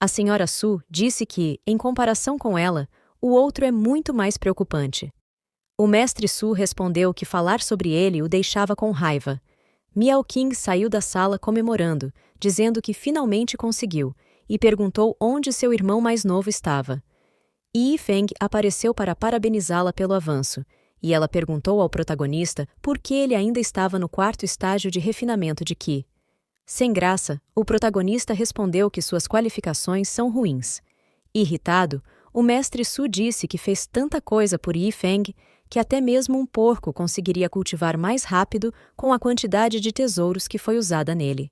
A senhora Su disse que, em comparação com ela, o outro é muito mais preocupante. O mestre Su respondeu que falar sobre ele o deixava com raiva. Miao Qing saiu da sala comemorando, dizendo que finalmente conseguiu, e perguntou onde seu irmão mais novo estava. Yi Feng apareceu para parabenizá-la pelo avanço, e ela perguntou ao protagonista por que ele ainda estava no 4º estágio de refinamento de Qi. Sem graça, o protagonista respondeu que suas qualificações são ruins. Irritado, o mestre Su disse que fez tanta coisa por Yi Feng que até mesmo um porco conseguiria cultivar mais rápido com a quantidade de tesouros que foi usada nele.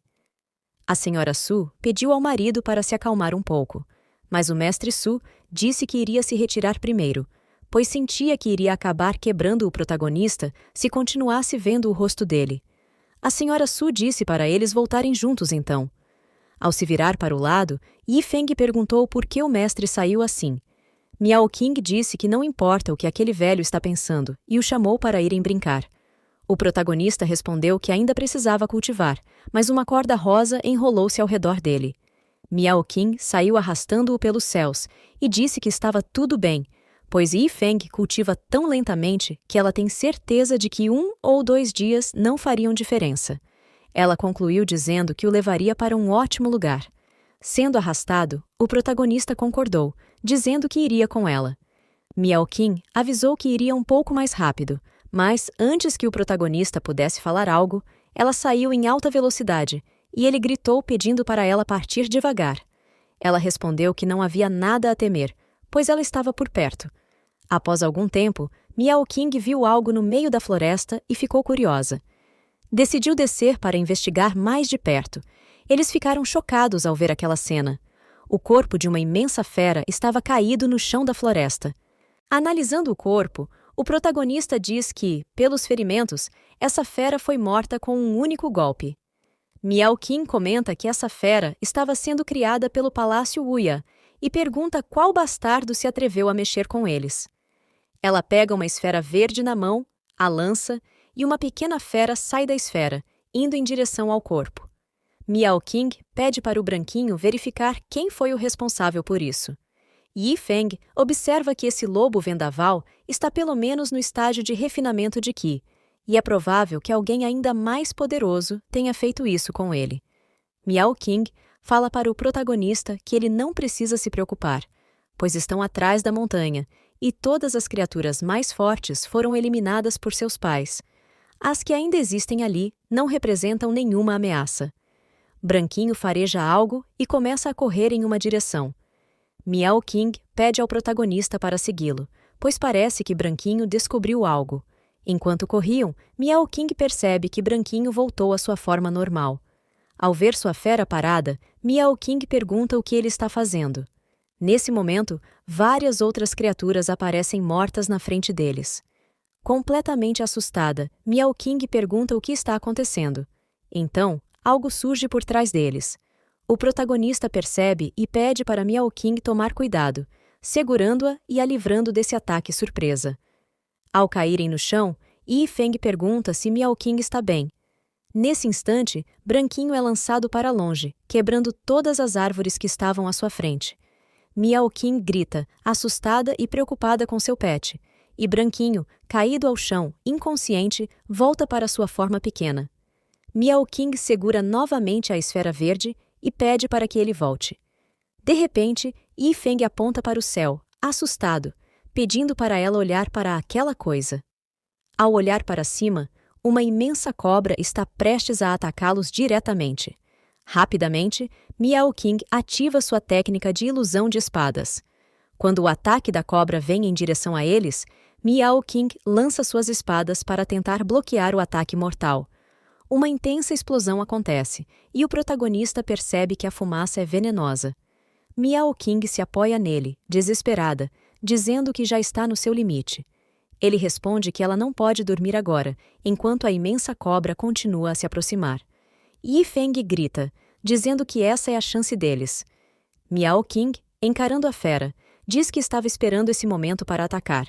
A senhora Su pediu ao marido para se acalmar um pouco, mas o mestre Su disse que iria se retirar primeiro, pois sentia que iria acabar quebrando o protagonista se continuasse vendo o rosto dele. A senhora Su disse para eles voltarem juntos então. Ao se virar para o lado, Yi Feng perguntou por que o mestre saiu assim. Miao Qing disse que não importa o que aquele velho está pensando e o chamou para irem brincar. O protagonista respondeu que ainda precisava cultivar, mas uma corda rosa enrolou-se ao redor dele. Miao Qing saiu arrastando-o pelos céus e disse que estava tudo bem, pois Yi Feng cultiva tão lentamente que ela tem certeza de que 1 ou 2 dias não fariam diferença. Ela concluiu dizendo que o levaria para um ótimo lugar. Sendo arrastado, o protagonista concordou, dizendo que iria com ela. Miao Qing avisou que iria um pouco mais rápido, mas antes que o protagonista pudesse falar algo, ela saiu em alta velocidade e ele gritou pedindo para ela partir devagar. Ela respondeu que não havia nada a temer, pois ela estava por perto. Após algum tempo, Miao Qing viu algo no meio da floresta e ficou curiosa. Decidiu descer para investigar mais de perto. Eles ficaram chocados ao ver aquela cena. O corpo de uma imensa fera estava caído no chão da floresta. Analisando o corpo, o protagonista diz que, pelos ferimentos, essa fera foi morta com um único golpe. Miao Qing comenta que essa fera estava sendo criada pelo Palácio Wuya e pergunta qual bastardo se atreveu a mexer com eles. Ela pega uma esfera verde na mão, a lança, e uma pequena fera sai da esfera, indo em direção ao corpo. Miao Qing pede para o branquinho verificar quem foi o responsável por isso. Yi Feng observa que esse lobo vendaval está pelo menos no estágio de refinamento de Qi, e é provável que alguém ainda mais poderoso tenha feito isso com ele. Miao Qing fala para o protagonista que ele não precisa se preocupar, pois estão atrás da montanha, e todas as criaturas mais fortes foram eliminadas por seus pais. As que ainda existem ali não representam nenhuma ameaça. Branquinho fareja algo e começa a correr em uma direção. Miao Qing pede ao protagonista para segui-lo, pois parece que Branquinho descobriu algo. Enquanto corriam, Miao Qing percebe que Branquinho voltou à sua forma normal. Ao ver sua fera parada, Miao Qing pergunta o que ele está fazendo. Nesse momento, várias outras criaturas aparecem mortas na frente deles. Completamente assustada, Miao Qing pergunta o que está acontecendo. Então, algo surge por trás deles. O protagonista percebe e pede para Miao Qing tomar cuidado, segurando-a e a livrando desse ataque surpresa. Ao caírem no chão, Yi Feng pergunta se Miao Qing está bem. Nesse instante, Branquinho é lançado para longe, quebrando todas as árvores que estavam à sua frente. Miao Qing grita, assustada e preocupada com seu pet, e Branquinho, caído ao chão, inconsciente, volta para sua forma pequena. Miao Qing segura novamente a esfera verde e pede para que ele volte. De repente, Yi Feng aponta para o céu, assustado, pedindo para ela olhar para aquela coisa. Ao olhar para cima, uma imensa cobra está prestes a atacá-los diretamente. Rapidamente, Miao King ativa sua técnica de ilusão de espadas. Quando o ataque da cobra vem em direção a eles, Miao King lança suas espadas para tentar bloquear o ataque mortal. Uma intensa explosão acontece, e o protagonista percebe que a fumaça é venenosa. Miao King se apoia nele, desesperada, dizendo que já está no seu limite. Ele responde que ela não pode dormir agora, enquanto a imensa cobra continua a se aproximar. Yi Feng grita, dizendo que essa é a chance deles. Miao King, encarando a fera, diz que estava esperando esse momento para atacar.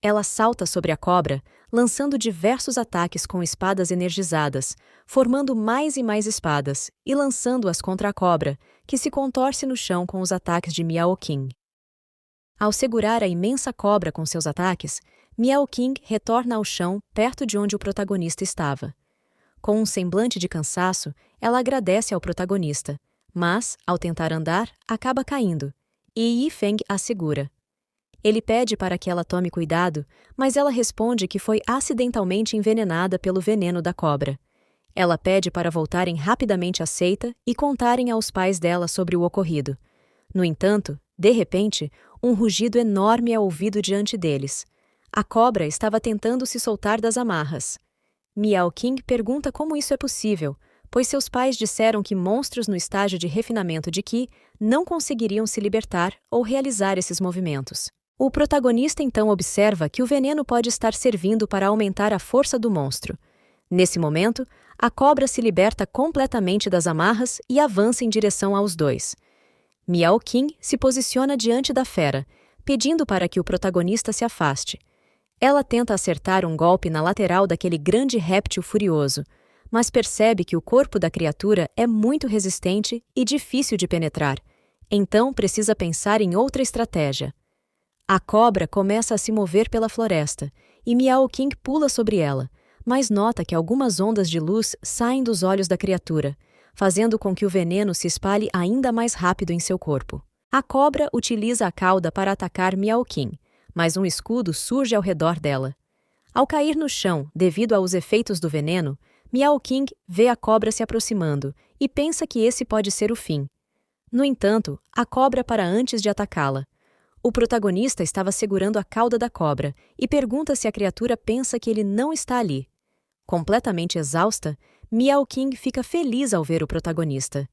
Ela salta sobre a cobra, lançando diversos ataques com espadas energizadas, formando mais e mais espadas e lançando-as contra a cobra, que se contorce no chão com os ataques de Miao King. Ao segurar a imensa cobra com seus ataques, Miao King retorna ao chão perto de onde o protagonista estava. Com um semblante de cansaço, ela agradece ao protagonista, mas, ao tentar andar, acaba caindo, e Yi Feng a segura. Ele pede para que ela tome cuidado, mas ela responde que foi acidentalmente envenenada pelo veneno da cobra. Ela pede para voltarem rapidamente à seita e contarem aos pais dela sobre o ocorrido. No entanto, de repente, um rugido enorme é ouvido diante deles. A cobra estava tentando se soltar das amarras. Miao King pergunta como isso é possível, pois seus pais disseram que monstros no estágio de refinamento de Qi não conseguiriam se libertar ou realizar esses movimentos. O protagonista então observa que o veneno pode estar servindo para aumentar a força do monstro. Nesse momento, a cobra se liberta completamente das amarras e avança em direção aos dois. Miao King se posiciona diante da fera, pedindo para que o protagonista se afaste. Ela tenta acertar um golpe na lateral daquele grande réptil furioso, mas percebe que o corpo da criatura é muito resistente e difícil de penetrar, então precisa pensar em outra estratégia. A cobra começa a se mover pela floresta, e Miao King pula sobre ela, mas nota que algumas ondas de luz saem dos olhos da criatura, fazendo com que o veneno se espalhe ainda mais rápido em seu corpo. A cobra utiliza a cauda para atacar Miao King, mas um escudo surge ao redor dela. Ao cair no chão, devido aos efeitos do veneno, Miao King vê a cobra se aproximando e pensa que esse pode ser o fim. No entanto, a cobra para antes de atacá-la. O protagonista estava segurando a cauda da cobra e pergunta se a criatura pensa que ele não está ali. Completamente exausta, Miao King fica feliz ao ver o protagonista.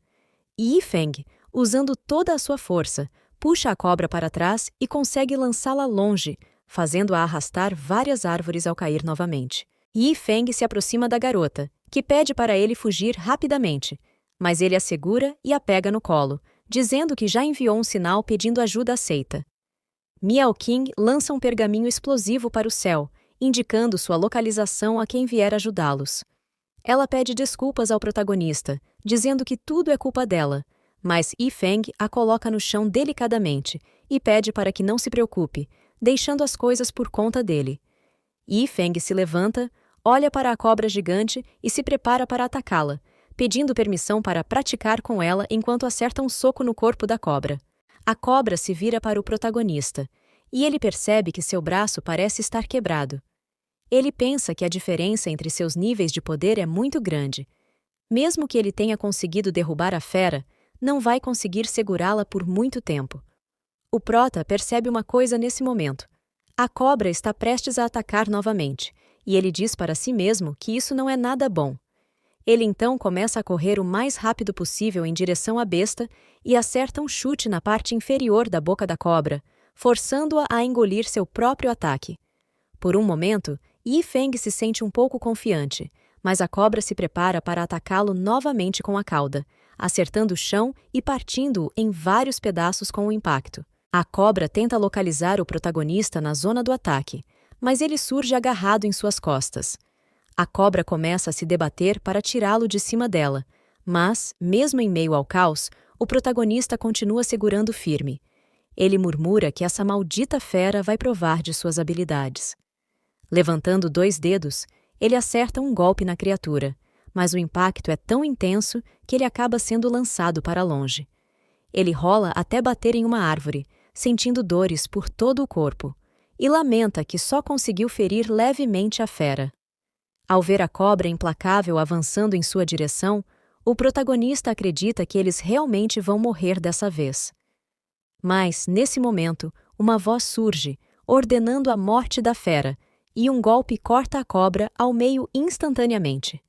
Yi Feng, usando toda a sua força, puxa a cobra para trás e consegue lançá-la longe, fazendo-a arrastar várias árvores ao cair novamente. Yi Feng se aproxima da garota, que pede para ele fugir rapidamente, mas ele a segura e a pega no colo, dizendo que já enviou um sinal pedindo ajuda à seita. Miao King lança um pergaminho explosivo para o céu, indicando sua localização a quem vier ajudá-los. Ela pede desculpas ao protagonista, dizendo que tudo é culpa dela, mas Yi Feng a coloca no chão delicadamente e pede para que não se preocupe, deixando as coisas por conta dele. Yi Feng se levanta, olha para a cobra gigante e se prepara para atacá-la, pedindo permissão para praticar com ela enquanto acerta um soco no corpo da cobra. A cobra se vira para o protagonista, e ele percebe que seu braço parece estar quebrado. Ele pensa que a diferença entre seus níveis de poder é muito grande. Mesmo que ele tenha conseguido derrubar a fera, não vai conseguir segurá-la por muito tempo. O prota percebe uma coisa nesse momento. A cobra está prestes a atacar novamente, e ele diz para si mesmo que isso não é nada bom. Ele então começa a correr o mais rápido possível em direção à besta e acerta um chute na parte inferior da boca da cobra, forçando-a a engolir seu próprio ataque. Por um momento, Yi Feng se sente um pouco confiante, mas a cobra se prepara para atacá-lo novamente com a cauda, acertando o chão e partindo-o em vários pedaços com o impacto. A cobra tenta localizar o protagonista na zona do ataque, mas ele surge agarrado em suas costas. A cobra começa a se debater para tirá-lo de cima dela, mas, mesmo em meio ao caos, o protagonista continua segurando firme. Ele murmura que essa maldita fera vai provar de suas habilidades. Levantando 2 dedos, ele acerta um golpe na criatura, mas o impacto é tão intenso que ele acaba sendo lançado para longe. Ele rola até bater em uma árvore, sentindo dores por todo o corpo, e lamenta que só conseguiu ferir levemente a fera. Ao ver a cobra implacável avançando em sua direção, o protagonista acredita que eles realmente vão morrer dessa vez. Mas, nesse momento, uma voz surge, ordenando a morte da fera, e um golpe corta a cobra ao meio instantaneamente.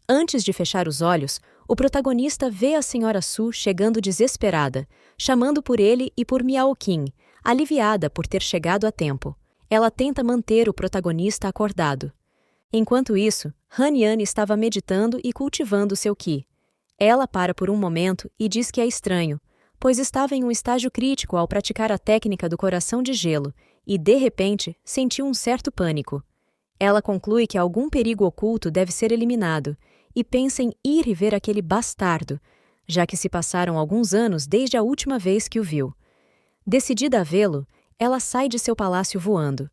Antes de fechar os olhos, o protagonista vê a Sra. Su chegando desesperada, chamando por ele e por Miaoqing, aliviada por ter chegado a tempo. Ela tenta manter o protagonista acordado. Enquanto isso, Han Yan estava meditando e cultivando seu Qi. Ela para por um momento e diz que é estranho, pois estava em um estágio crítico ao praticar a técnica do coração de gelo e, de repente, sentiu um certo pânico. Ela conclui que algum perigo oculto deve ser eliminado e pensa em ir e ver aquele bastardo, já que se passaram alguns anos desde a última vez que o viu. Decidida a vê-lo, ela sai de seu palácio voando.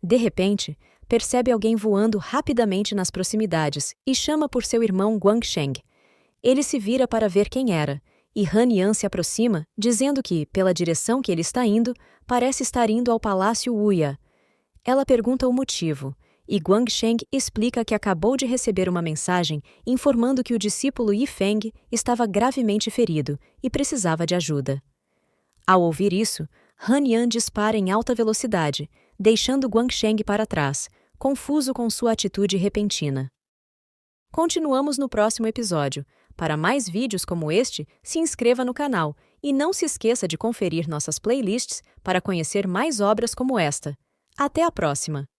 De repente, percebe alguém voando rapidamente nas proximidades e chama por seu irmão Guangsheng. Ele se vira para ver quem era, e Han Yan se aproxima, dizendo que, pela direção que ele está indo, parece estar indo ao Palácio Wuya. Ela pergunta o motivo, e Guangsheng explica que acabou de receber uma mensagem informando que o discípulo Yifeng estava gravemente ferido e precisava de ajuda. Ao ouvir isso, Han Yan dispara em alta velocidade, deixando Guangsheng para trás, confuso com sua atitude repentina. Continuamos no próximo episódio. Para mais vídeos como este, se inscreva no canal e não se esqueça de conferir nossas playlists para conhecer mais obras como esta. Até a próxima!